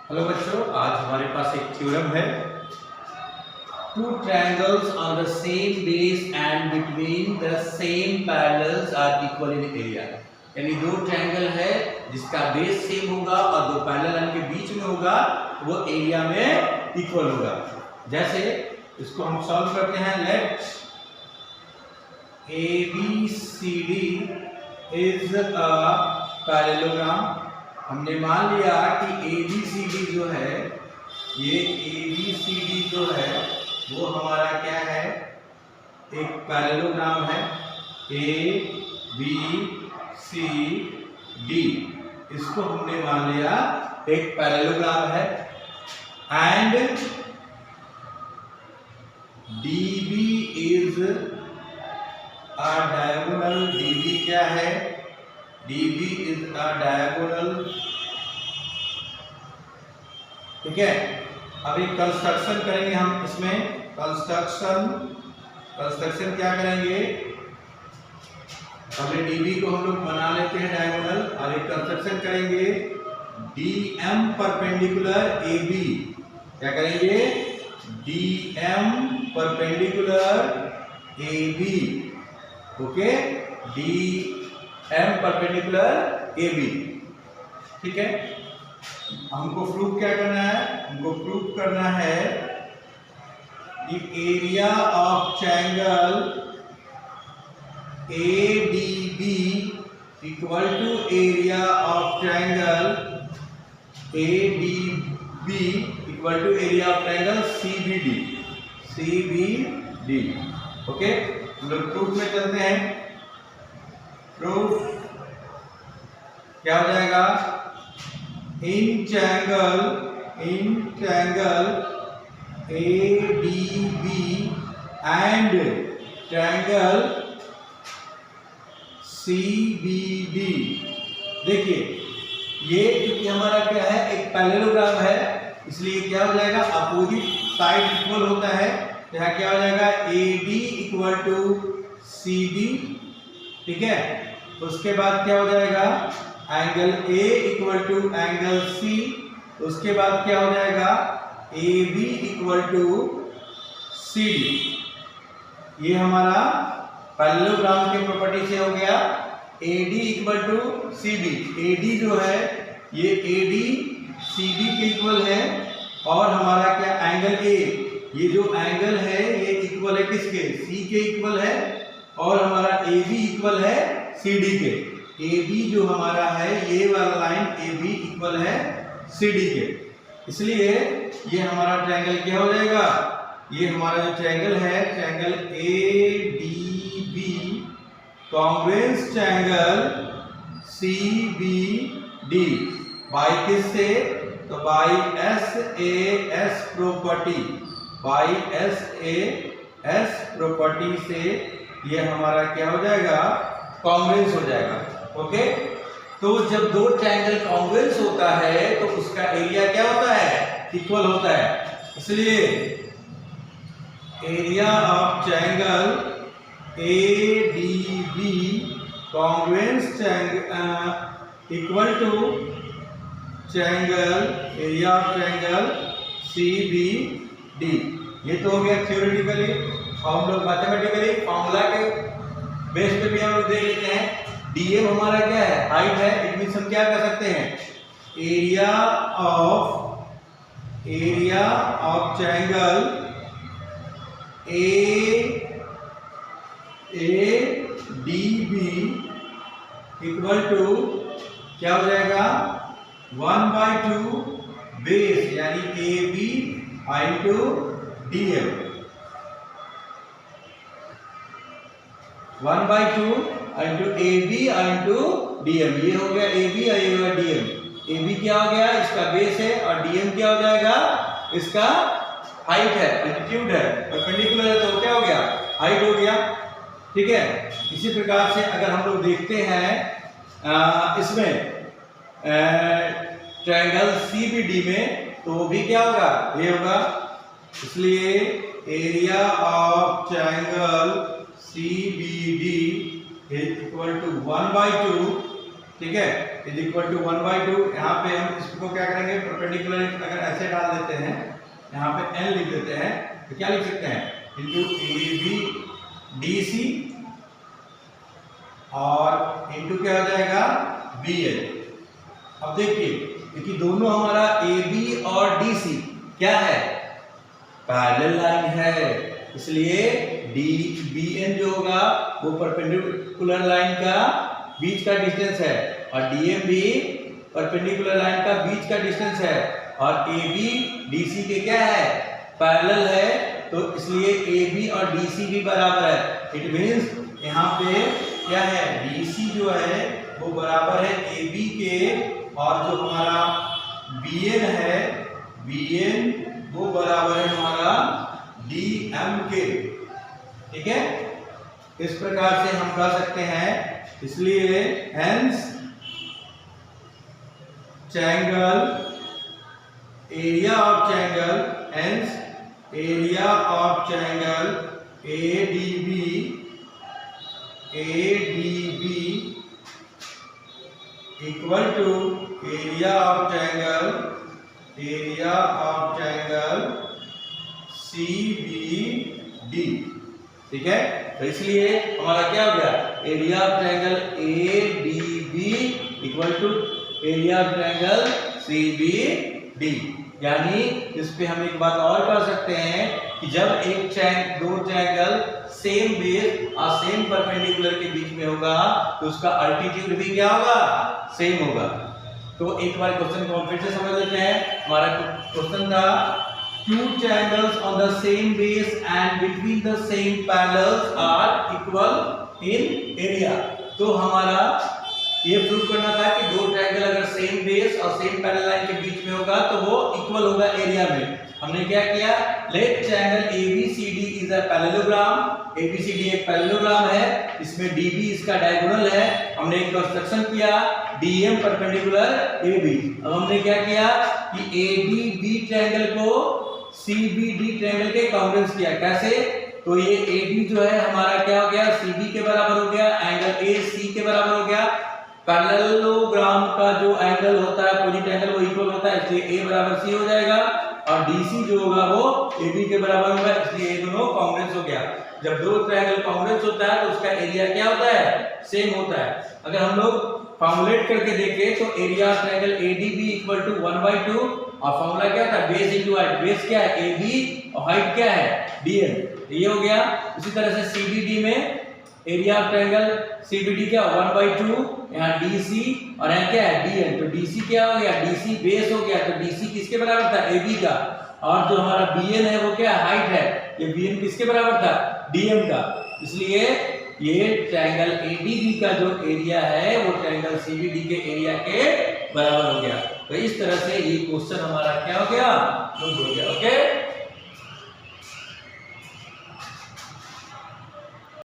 Hello बच्चों, आज हमारे पास एक थ्योरम है। Two triangles on the same base and between the same parallels are equal in area. यानी दो ट्रायंगल है जिसका बेस सेम होगा और दो पैरेलल के बीच में होगा, वो एरिया में इक्वल होगा। जैसे इसको हम सॉल्व करते हैं। Let ABCD is a parallelogram. हमने मान लिया कि ABCD जो है, ये ABCD जो है वो हमारा क्या है, एक पैरेललोग्राम है। ABCD इसको हमने मान लिया एक पैरेललोग्राम है। And DB is a diagonal. DB क्या है? DB is a diagonal. ठीक है। अभी कंस्ट्रक्शन करेंगे हम इसमें। कंस्ट्रक्शन क्या करेंगे? अभी DB को हम लोग बना लेते हैं डायगोनल और एक कंस्ट्रक्शन करेंगे। DM perpendicular AB। क्या करेंगे? DM perpendicular AB। Okay, DM perpendicular AB। ठीक है। हमको प्रूफ क्या करना है? हमको प्रूफ करना है कि area of triangle ADB equal to area of triangle ADB equal to area of triangle CBD। Okay, हम लोग प्रूफ में चलते हैं। प्रूफ क्या हो जाएगा? In triangle ADB and triangle CBD। देखिए, ये क्योंकि हमारा क्या है, एक पैरेललोग्राम है, इसलिए क्या हो जाएगा, अपोजिट साइड इक्वल होता है। यहाँ क्या हो जाएगा? AD equal to CB। ठीक है। उसके बाद क्या हो जाएगा? Angle A equal to angle C। उसके बाद क्या हो जाएगा? AB equal to CD। ये हमारा पैरेललोग्राम के प्रॉपर्टी से हो गया। AD equal to CB। AD जो है ये AD CB के इक्वल है। और हमारा क्या एंगल A, ये जो एंगल है ये इक्वल है किसके? C के इक्वल है। और हमारा AB इक्वल है CD के। AB जो हमारा है, ये वाला लाइन AB इक्वल है CD के। इसलिए ये हमारा ट्रायंगल क्या हो जाएगा? ये हमारा जो ट्रायंगल है, triangle ADB congruence triangle CBD by किससे? तो by SAS property. By SAS property से ये हमारा क्या हो जाएगा? कॉन्ग्रुएंस हो जाएगा। ओके, तो जब दो ट्रायंगल कॉन्ग्रुएंस होता है तो उसका एरिया क्या होता है? इक्वल होता है। इसलिए area of triangle ADB congruence triangle equal to triangle area of triangle CBD। ये तो हो गया थ्योरेटिकली। हम लोग मैथमेटिकली फॉर्मूला के बेस पे भी हम लोग देख लेते हैं। DM हमारा क्या है? हाइट है। इट मींस हम क्या कर सकते हैं? Area of triangle ADB equal to क्या हो जाएगा? 1/2 बेस, यानी AB into DM। 1/2 into AB into DM। ये हो गया AB और ये हो गया DM। AB क्या हो गया? इसका बेस है। और DM क्या हो जाएगा? इसका हाइट है, एल्टीट्यूड है। परपेंडिकुलर है तो क्या हो गया? हाइट हो गया। ठीक है। इसी प्रकार से अगर हम लोग देखते हैं इसमें ट्रायंगल CBD में, तो वो भी क्या होगा? ये होगा। इसलिए area of triangle CBD equal to 1/2। ठीक है। Is equal to 1/2। यहाँ पे हम इसको क्या करेंगे, परपेंडिकुलर अगर ऐसे डाल देते हैं, यहाँ पे n लिख देते हैं, तो क्या लिख सकते हैं, इंटू ABDC और इंटू क्या हो जाएगा BL। अब देखिए, क्योंकि दोनों हमारा AB और DC क्या है, पैरेलल लाइन है, इसलिए BN जो होगा वो परपेंडिकुलर लाइन का बीच का डिस्टेंस है, और DM भी परपेंडिकुलर लाइन का बीच का डिस्टेंस है, और AB DC के क्या है, पैरेलल है, तो इसलिए AB और DC भी बराबर है। इट मींस यहाँ पे क्या है, DC जो है वो बराबर है AB के, और जो हमारा BN है, BN वो बराबर है हमारा DM के। ठीक है, इस प्रकार से हम कर सकते हैं। इसलिए hence triangle area of triangle, hence area of triangle ADB equal to area of triangle CBD। ठीक है, तो इसलिए हमारा क्या हो गया, area of triangle ADB equal to area of triangle CBD। यानी इस पे हम एक बात और कर सकते हैं कि जब दो ट्रायंगल सेम बेस और सेम परपेंडिकुलर के बीच में होगा तो उसका अल्टीट्यूड भी क्या होगा, सेम होगा। तो एक बार क्वेश्चन को फिर से समझ लेते हैं। हमारा क्वेश्चन था two triangles on the same base and between the same parallels are equal in area। तो हमारा ये प्रूव करना था कि दो ट्रायंगल अगर सेम बेस और सेम पैरेलल लाइन के बीच में होगा तो वो इक्वल होगा एरिया में। हमने क्या किया, let triangle ABCD is a parallelogram. ABCD एक पैरेललोग्राम है, इसमें DB इसका डायगोनल है। हमने एक कंस्ट्रक्शन किया DM परपेंडिकुलर AB। अब हमने क्या किया कि ADB ट्रायंगल को CBD ट्रायंगल के कांग्रुएंस किया। कैसे, तो ये AB जो है हमारा क्या हो गया, CB के बराबर हो गया, एंगल AC के बराबर हो गया। पैरेललोग्राम का जो एंगल होता है, अपोजिट एंगल, वो इक्वल होता है, इसलिए A बराबर C हो जाएगा, और DC जो होगा वो AB के बराबर होगा, इसलिए ये दोनों कांग्रुएंस हो गया। जब दो ट्रायंगल कांग्रुएंस होता है तो उसका एरिया क्या होता है, सेम होता है। अगर हम लोग फॉर्मुलेट करके देखें तो area of triangle ADB equal to 1/2, और फॉर्मूला क्या होता है, बेस इनटू हाइट। बेस क्या है, AB, और हाइट क्या है, DM। ये हो गया। उसी तरह से CBD में एरिया ऑफ ट्रायंगल CBD क्या, 1/2, यहाँ DC और यहाँ क्या है, DN। तो DC क्या हो गया, DC बेस हो गया, तो DC किसके बराबर था, AB का, और जो हमारा BN है वो क्या, हाइट है, ये BN किसके बराबर था, DM का। इसलिए ये ट्रायंगल ADB का जो एरिया है वो ट्रायंगल CBD के एरिया के बराबर हो गया। तो इस तरह से ये क्वेश्चन हमारा क्या हो गया, प्रूव हो गया। ओके।